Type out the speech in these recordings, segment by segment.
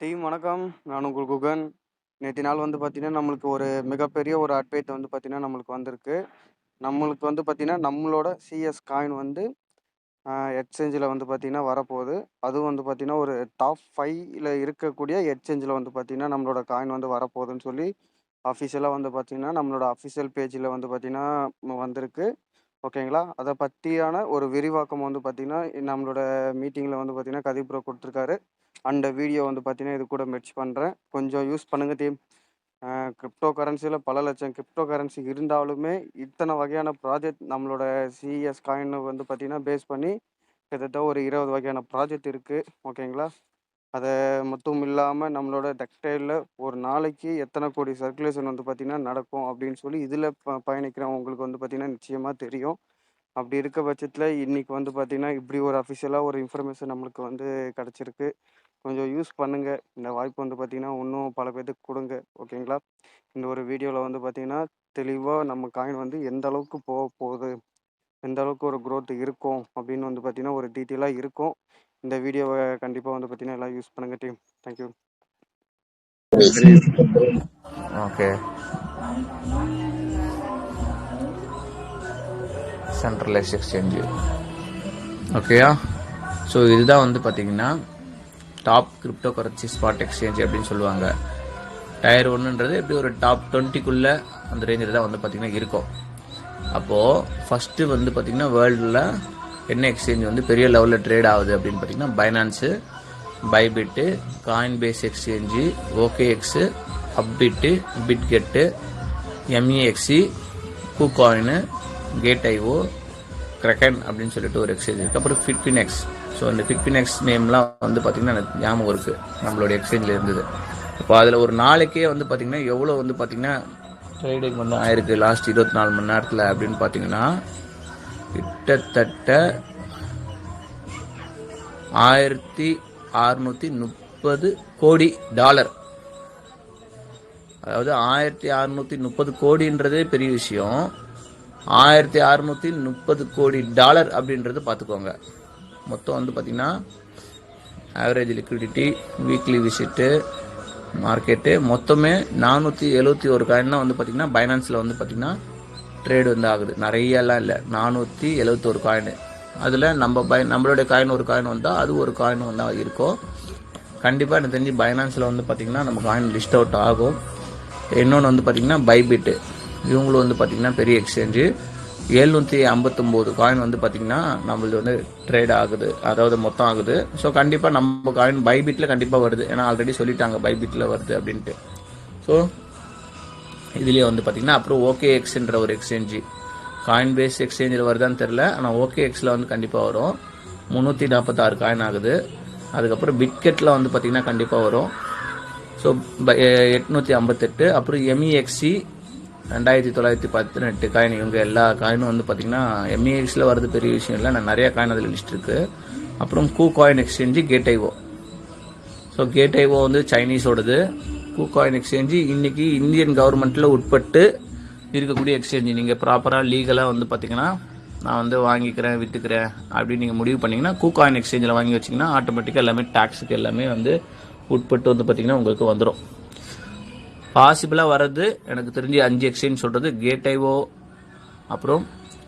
Team வணக்கம். நான் உங்கள் குகன். நேற்று நாள் பார்த்தீங்கன்னா, நம்மளுக்கு ஒரு மிகப்பெரிய ஒரு அப்டேட் பார்த்தீங்கன்னா, நம்மளுக்கு வந்திருக்கு. நம்மளுக்கு பார்த்தீங்கன்னா, நம்மளோட சிஎஸ் காயின் எக்ஸ்சேஞ்சில் பார்த்தீங்கன்னா வரப்போகுது. அதுவும் பார்த்தீங்கன்னா, ஒரு டாப் 5ல இருக்கக்கூடிய எக்ஸ்சேஞ்சில் பார்த்தீங்கன்னா, நம்மளோட காயின் வரப்போகுதுன்னு சொல்லி அஃபிஷியலாக பார்த்தீங்கன்னா, நம்மளோட அஃபிஷியல் பேஜில் பார்த்தீங்கன்னா வந்திருக்கு. ஓகேங்களா? அதை பற்றியான ஒரு விரிவாக்கம் பார்த்தீங்கன்னா, நம்மளோட மீட்டிங்கில் பார்த்தீங்கன்னா, கதீப் ப்ரோ கொடுத்துருக்காரு. அந்த வீடியோ பார்த்தீங்கன்னா, இது கூட மெர்ஜ் பண்ணுறேன். கொஞ்சம் யூஸ் பண்ணுங்கள் டீம். கிரிப்டோ கரன்சியில் பல லட்சம் கிரிப்டோ கரன்சி இருந்தாலுமே, இத்தனை வகையான ப்ராஜெக்ட் நம்மளோட சிஎஸ் காயின் பார்த்தீங்கன்னா, பேஸ் பண்ணி கிட்டத்தட்ட ஒரு 20 வகையான ப்ராஜெக்ட் இருக்குது. ஓகேங்களா? அதை மட்டும் இல்லாமல் நம்மளோட டெக்டைலில் ஒரு நாளைக்கு எத்தனை கோடி சர்க்குலேஷன் பார்த்தீங்கன்னா நடக்கும் அப்படின்னு சொல்லி இதில் பயணிக்கிறவங்களுக்கு பார்த்தீங்கன்னா நிச்சயமாக தெரியும். அப்படி இருக்க பட்சத்தில் இன்றைக்கி பார்த்தீங்கன்னா இப்படி ஒரு அஃபிஷியலாக ஒரு இன்ஃபர்மேஷன் நம்மளுக்கு கிடச்சிருக்கு. கொஞ்சம் யூஸ் பண்ணுங்கள். இந்த வாய்ப்பு பார்த்தீங்கன்னா இன்னும் பல பேர்த்துக்கு கொடுங்க. ஓகேங்களா? இந்த ஒரு வீடியோவில் பார்த்தீங்கன்னா தெளிவாக நம்ம காயின் எந்த அளவுக்கு போக போகுது, எந்த அளவுக்கு ஒரு க்ரோத் இருக்கும் அப்படின்னு பார்த்தீங்கன்னா ஒரு டீட்டெயிலாக இருக்கும். இந்த வீடியோவை கண்டிப்பாக பார்த்தீங்கன்னா எல்லாம் யூஸ் பண்ணுங்க team. Thank you. Okay, centralise exchange ஓகேயா. ஸோ இதுதான் பார்த்தீங்கன்னா top crypto currency spot exchange அப்படின்னு சொல்லுவாங்க. டயர் 1ன்றது எப்படி ஒரு டாப் 20க்குள்ளே அந்த ரேஞ்சில் தான் பார்த்தீங்கன்னா இருக்கும். அப்போது ஃபஸ்ட்டு பார்த்தீங்கன்னா வேர்ல்டில் என்ன எக்ஸ்சேஞ்ச் பெரிய லெவலில் ட்ரேட் ஆகுது அப்படின்னு பார்த்தீங்கன்னா Binance, Bybit, Coinbase exchange, OKX, Upbit, Bitget, MEXC, KuCoin, Gate io, Kraken அப்படின்னு சொல்லிட்டு ஒரு எக்ஸ்சேஞ்ச் இருக்குது. அப்புறம் ஃபிட்ஃபினெக்ஸ். ஸோ இந்த ஃபிட்ஃபினெக்ஸ் நேம்லாம் பார்த்தீங்கன்னா எனக்கு ஞாபகம் இருக்குது, நம்மளோட எக்ஸ்சேஞ்சில் இருந்தது. இப்போ அதில் ஒரு நாளைக்கே பார்த்தீங்கன்னா எவ்வளோ பார்த்தீங்கன்னா ட்ரேடிங் ஆயிருக்கு லாஸ்ட் 24 மணி நேரத்தில் அப்படின்னு பார்த்தீங்கன்னா கிட்டத்தட்ட $1630 கோடி. அதாவது 1630 கோடின்றதே பெரிய விஷயம். $1630 கோடி அப்படின்றது பார்த்துக்கோங்க. மொத்தம் பார்த்தீங்கன்னா average liquidity, weekly visit, market மொத்தமே 471 காயின் தான் பார்த்தீங்கன்னா பைனான்ஸில் பார்த்தீங்கன்னா ட்ரேடு ஆகுது. நிறையெல்லாம் இல்லை, 471 காயின். அதில் நம்மளுடைய காயின் ஒரு காயின் வந்தால் அது ஒரு காயின் இருக்கும். கண்டிப்பாக எனக்கு தெரிஞ்சு பைனான்ஸில் பார்த்தீங்கன்னா நம்ம காயின் லிஸ்ட் அவுட் ஆகும். இன்னொன்று பார்த்தீங்கன்னா பைபிட்டு, இவங்களும் பார்த்தீங்கன்னா பெரிய எக்ஸ்சேஞ்சு. 759 காயின் பார்த்தீங்கன்னா நம்மளது ட்ரேட் ஆகுது, அதாவது மொத்தம் ஆகுது. ஸோ கண்டிப்பாக நம்ம காயின் பைபிட்டில் கண்டிப்பாக வருது, ஏன்னா ஆல்ரெடி சொல்லிட்டாங்க பைபிட்டில் வருது அப்படின்ட்டு. ஸோ இதுலேயே பார்த்தீங்கன்னா அப்புறம் ஓகேஎக்ஸ்ன்ற ஒரு எக்ஸ்சேஞ்சு, காயின் பேஸ் எக்ஸ்சேஞ்சில் வருதான்னு தெரில, ஆனால் ஓகேஎக்ஸில் கண்டிப்பாக வரும். 346 காயின் ஆகுது. அதுக்கப்புறம் பிட்கெட்டில் பார்த்தீங்கன்னா கண்டிப்பாக வரும். ஸோ 858. அப்புறம் எம்இஎக்ஸி 2918 காயின். இவங்க எல்லா காயினும் பார்த்தீங்கன்னா எம்இஎக்ஸில் வருது, பெரிய விஷயம் இல்லை. நான் நிறைய காயின் அதில் லிஸ்ட் இருக்குது. அப்புறம் KuCoin exchange, Gate io. So Gate io சைனீஸோடது. கூகாயின் எக்ஸ்சேஞ்சு இன்னைக்கு இந்தியன் கவர்மெண்ட்டில் உட்பட்டு இருக்கக்கூடிய எக்ஸ்சேஞ்சு. நீங்கள் ப்ராப்பராக லீகலாக பார்த்தீங்கன்னா நான் வாங்கிக்கிறேன் விற்றுக்கிறேன் அப்படின்னு நீங்கள் முடிவு பண்ணிங்கன்னா கூகாயின் எக்ஸ்சேஞ்சில் வாங்கி வச்சிங்கன்னா ஆட்டோமேட்டிக்காக எல்லாமே டேக்ஸுக்கு எல்லாமே உட்பட்டு பார்த்தீங்கன்னா உங்களுக்கு வந்துடும். பாசிபிளாக வர்றது எனக்கு தெரிஞ்சு 5 எக்ஸ்சேஞ்ச் சொல்கிறது: கேட்ஐஓ, அப்புறம்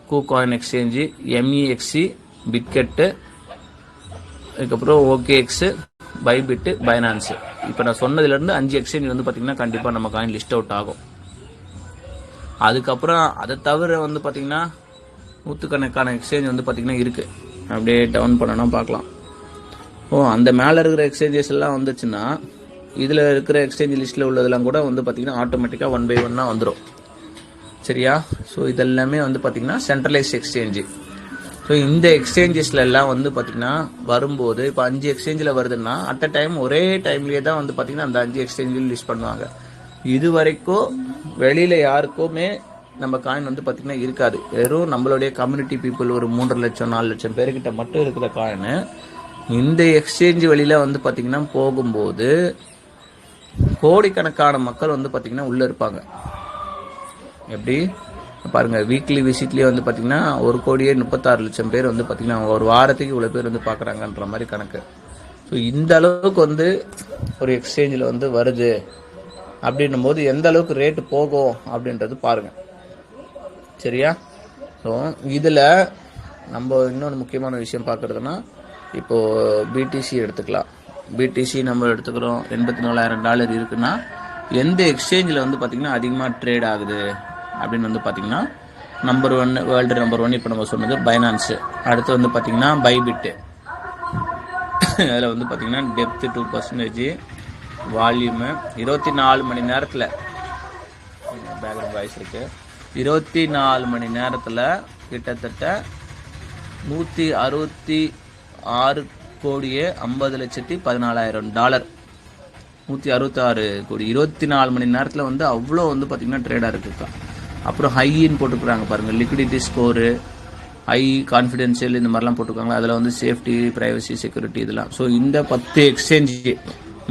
கூகாயின் எக்ஸ்சேஞ்சு, எம்இஎக்ஸி, பிட்கெட்டு, அதுக்கப்புறம் ஓகேஎக்ஸு, பைபிட்டு, பைனான்ஸு. இப்போ நான் சொன்னதுலேருந்து 5 எக்ஸ்சேஞ்ச் பார்த்தீங்கன்னா கண்டிப்பாக நம்ம காயின் லிஸ்ட் அவுட் ஆகும். அதுக்கப்புறம் அதை தவிர பார்த்தீங்கன்னா நூற்றுக்கணக்கான எக்ஸ்சேஞ்ச் பார்த்தீங்கன்னா இருக்குது. அப்படியே டவுன் பண்ணனா பார்க்கலாம். அந்த மேலே இருக்கிற எக்ஸ்சேஞ்சஸ் எல்லாம் வந்துச்சுன்னா இதில் இருக்கிற எக்ஸ்சேஞ்ச் லிஸ்ட்டில் உள்ளதெல்லாம் கூட பார்த்தீங்கன்னா ஆட்டோமேட்டிக்காக 1 by 1 வந்துடும். சரியா? ஸோ இதெல்லாமே பார்த்தீங்கன்னா சென்ட்ரலைஸ் எக்ஸ்சேஞ்சு. ஸோ இந்த எக்ஸ்சேஞ்சஸில் எல்லாம் பார்த்தீங்கன்னா வரும்போது இப்போ 5 எக்ஸ்சேஞ்சில் வருதுன்னா அட் அ டைம் ஒரே டைம்லேயே தான் பார்த்தீங்கன்னா அந்த 5 எக்ஸ்சேஞ்சில் லிஸ்ட் பண்ணுவாங்க. இது வரைக்கும் வெளியில் யாருக்குமே நம்ம காயின் பார்த்தீங்கன்னா இருக்காது. வெறும் நம்மளுடைய கம்யூனிட்டி பீப்புள் ஒரு 3 லட்சம் 4 லட்சம் பேர்கிட்ட மட்டும் இருக்கிற காயின் இந்த எக்ஸ்சேஞ்ச் வழியில் பார்த்தீங்கன்னா போகும்போது கோடிக்கணக்கான மக்கள் பார்த்தீங்கன்னா உள்ளே இருப்பாங்க. எப்படி பாருங்கள், வீக்லி விசிட்லேயே பார்த்தீங்கன்னா 1,36 லட்சம் பேர் பார்த்தீங்கன்னா ஒரு வாரத்துக்கு இவ்வளோ பேர் பார்க்குறாங்கன்ற மாதிரி கணக்கு. ஸோ இந்த அளவுக்கு ஒரு எக்ஸ்சேஞ்சில் வந்து வருது அப்படின்னும் போது எந்த அளவுக்கு ரேட்டு போகும் அப்படின்றது பாருங்க. சரியா? ஸோ இதில் நம்ம இன்னொன்று முக்கியமான விஷயம் பார்க்குறதுனா, இப்போது பிடிசி எடுத்துக்கலாம். பிடிசி நம்ம எடுத்துக்கிறோம், $84,000 இருக்குன்னா எந்த எக்ஸ்சேஞ்சில் வந்து பார்த்திங்கன்னா அதிகமாக ட்ரேட் ஆகுது அப்படின்னு வந்து பார்த்திங்கன்னா, நம்பர் 1 வேர்ல்டு நம்பர் 1 இப்போ நம்ம சொன்னது பைனான்ஸு. அடுத்து வந்து பார்த்திங்கன்னா பைபிட்டு. அதில் வந்து பார்த்திங்கன்னா டெப்த்து 2%, வால்யூமு 24 மணி நேரத்தில், பேக்ரவுண்ட் வாய்ஸ் இருக்குது, 24 மணி நேரத்தில் கிட்டத்தட்ட 166,50,14,000 $166 கோடி 24 மணி நேரத்தில் வந்து அவ்வளோ வந்து பார்த்திங்கன்னா ட்ரேடாக இருக்குக்கா. அப்புறம் ஹைன்னு போட்டுக்கிறாங்க பாருங்கள், லிக்விடிட்டி ஸ்கோரு, ஹை கான்ஃபிடென்ஷியல், இந்த மாதிரிலாம் போட்டுருக்காங்க. அதில் வந்து சேஃப்டி, ப்ரைவசி, செக்யூரிட்டி இதெல்லாம். ஸோ இந்த 10 எக்ஸ்சேஞ்சு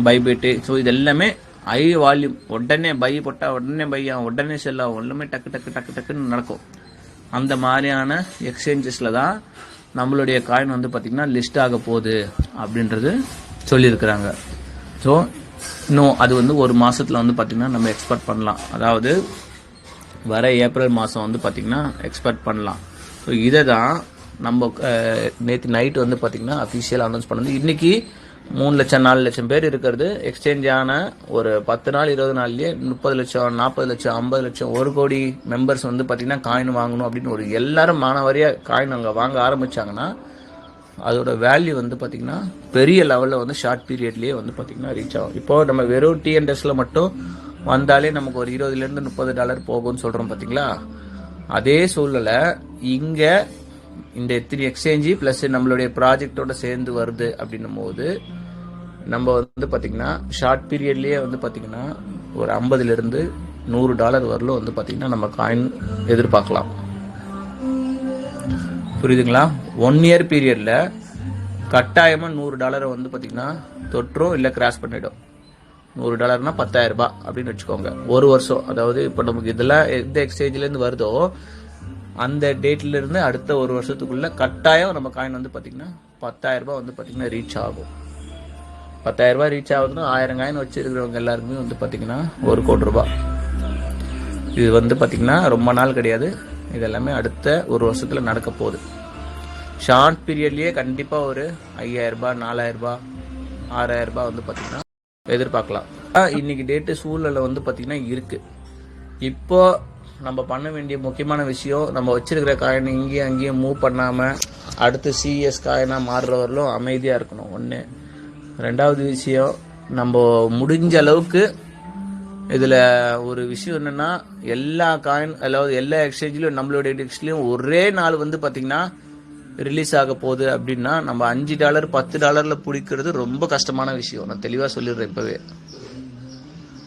பைபேட்டு, ஸோ இது எல்லாமே ஹை வால்யூம். உடனே பை போட்டால் உடனே பை ஆகும், உடனே செல் ஆகும், எல்லாமே டக்கு டக்கு டக்கு டக்குன்னு நடக்கும். அந்த மாதிரியான எக்ஸ்சேஞ்சஸில் தான் நம்மளுடைய காயின் வந்து பார்த்திங்கன்னா லிஸ்ட் ஆக போகுது அப்படின்றது சொல்லியிருக்கிறாங்க. ஸோ இன்னும் அது வந்து ஒரு மாதத்தில் வந்து பார்த்திங்கன்னா நம்ம எக்ஸ்பெக்ட் பண்ணலாம். அதாவது வர ஏப்ரல் மாதம் வந்து பார்த்திங்கன்னா எக்ஸ்பெக்ட் பண்ணலாம். ஸோ இதை தான் நம்ம நேற்று நைட்டு வந்து பார்த்திங்கன்னா அஃபிஷியல் அனௌன்ஸ் பண்ணது. இன்றைக்கி 3 லட்சம் 4 லட்சம் பேர் இருக்கிறது எக்ஸ்சேஞ்ச் ஆன ஒரு 10 நாள் 20 நாள்லேயே 30 லட்சம் 40 லட்சம் 50 லட்சம் 1 கோடி மெம்பர்ஸ் வந்து பார்த்திங்கன்னா காயின் வாங்கணும் அப்படின்னு ஒரு எல்லாரும் மானவாரியாக காயின் அங்கே வாங்க ஆரம்பித்தாங்கன்னா அதோட வேல்யூ வந்து பார்த்திங்கன்னா பெரிய லெவலில் வந்து ஷார்ட் பீரியட்லேயே வந்து பார்த்திங்கன்னா ரீச் ஆகும். இப்போது நம்ம வெறும் டிஎன்எஸில் மட்டும் வந்தாலே நமக்கு ஒரு $20 to $30 போகும்னு சொல்கிறோம் பார்த்தீங்களா. அதே சூழ்நிலை இங்கே இந்த எத்தனை எக்ஸ்சேஞ்சு ப்ளஸ் நம்மளுடைய ப்ராஜெக்டோட சேர்ந்து வருது அப்படின்னும் போது நம்ம வந்து பார்த்திங்கன்னா ஷார்ட் பீரியட்லேயே வந்து பார்த்திங்கன்னா ஒரு $50 to $100 வரலும் வந்து பார்த்திங்கன்னா நம்ம காயின் எதிர்பார்க்கலாம். புரியுதுங்களா? 1 year பீரியடில் கட்டாயமாக $100 வந்து பார்த்திங்கன்னா தொற்றும் இல்லை கிராஸ் பண்ணிடும். $100னா $10,000 அப்படின்னு வச்சுக்கோங்க. ஒரு வருஷம், அதாவது இப்போ நமக்கு இதெல்லாம் எந்த எக்ஸ்சேஞ்சிலேருந்து வருதோ அந்த டேட்லேருந்து அடுத்த ஒரு வருஷத்துக்குள்ள கட்டாயம் நம்ம காயின் வந்து பார்த்திங்கன்னா $10,000 வந்து பார்த்திங்கன்னா ரீச் ஆகும். $10,000 ரீச் ஆகுதுன்னா 1000 காயின் வச்சுருக்கிறவங்க எல்லாருக்குமே வந்து பார்த்திங்கன்னா ₹1 கோடி. இது வந்து பார்த்திங்கன்னா ரொம்ப நாள் கிடையாது, இதெல்லாமே அடுத்த ஒரு வருஷத்தில் நடக்க போகுது. ஷார்ட் பீரியட்லேயே கண்டிப்பாக ஒரு $5,000 $4,000 $6,000 வந்து பார்த்திங்கன்னா எதிர்பார்க்கலாம். இன்னைக்கு டேட்டு சூழ்நிலை வந்து பார்த்திங்கன்னா இருக்குது. இப்போ நம்ம பண்ண வேண்டிய முக்கியமான விஷயம், நம்ம வச்சிருக்கிற காயின் இங்கேயும் அங்கேயும் மூவ் பண்ணாமல் அடுத்து சிஎஸ் காயினாக மாறுறவர்களும் அமைதியாக இருக்கணும். ஒன்று. ரெண்டாவது விஷயம், நம்ம முடிஞ்ச அளவுக்கு இதில் ஒரு விஷயம் என்னென்னா, எல்லா காயின் அதாவது எல்லா எக்ஸ்சேஞ்சிலும் நம்மளுடைய எக்ஸ்சேஞ்சிலையும் ஒரே நாள் வந்து பார்த்திங்கன்னா ரிலீஸ் ஆக போகுது அப்படின்னா நம்ம $5 $10 பிடிக்கிறது ரொம்ப கஷ்டமான விஷயம். நான் தெளிவாக சொல்லிடுறேன் இப்போவே.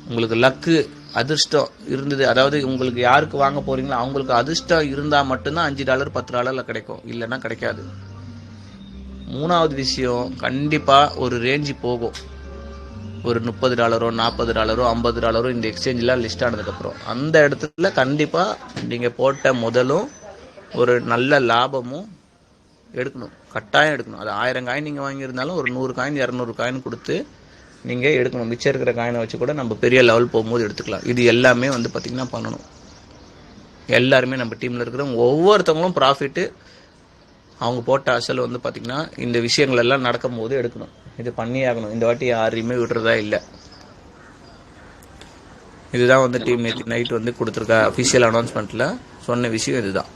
உங்களுக்கு லக்கு அதிர்ஷ்டம் இருந்தது, அதாவது உங்களுக்கு யாருக்கு வாங்க போகிறீங்களோ அவங்களுக்கு அதிர்ஷ்டம் இருந்தால் மட்டும்தான் $5 $10 கிடைக்கும், இல்லைன்னா கிடைக்காது. மூணாவது விஷயம், கண்டிப்பாக ஒரு ரேஞ்சு போகும். ஒரு $30 $40 $50 இந்த எக்ஸ்சேஞ்செலாம் லிஸ்ட் ஆனதுக்கப்புறம் அந்த இடத்துல கண்டிப்பாக நீங்கள் போட்ட முதலும் ஒரு நல்ல லாபமும் எடுக்கணும், கட்டாயம் எடுக்கணும். அது 1000 காயின் நீங்கள் வாங்கியிருந்தாலும் ஒரு 100 காயின் 200 காயின் கொடுத்து நீங்கள் எடுக்கணும். மிச்சம் இருக்கிற காயினை வச்சு கூட நம்ம பெரிய லெவல் போகும்போது எடுத்துக்கலாம். இது எல்லாமே வந்து பார்த்திங்கன்னா பண்ணணும். எல்லாருமே நம்ம டீமில் இருக்கிறவங்க ஒவ்வொருத்தவங்களும் ப்ராஃபிட்டு அவங்க போட்ட அசல் வந்து பார்த்திங்கன்னா இந்த விஷயங்கள் எல்லாம் நடக்கும் போது எடுக்கணும். இது பண்ணி ஆகணும். இந்த வாட்டி யாரையுமே விடுறதா இல்லை. இதுதான் வந்து டீம் நேற்று நைட் வந்து கொடுத்துருக்க அஃபிஷியல் அனௌன்ஸ்மெண்ட்டில் சொன்ன விஷயம் இதுதான்.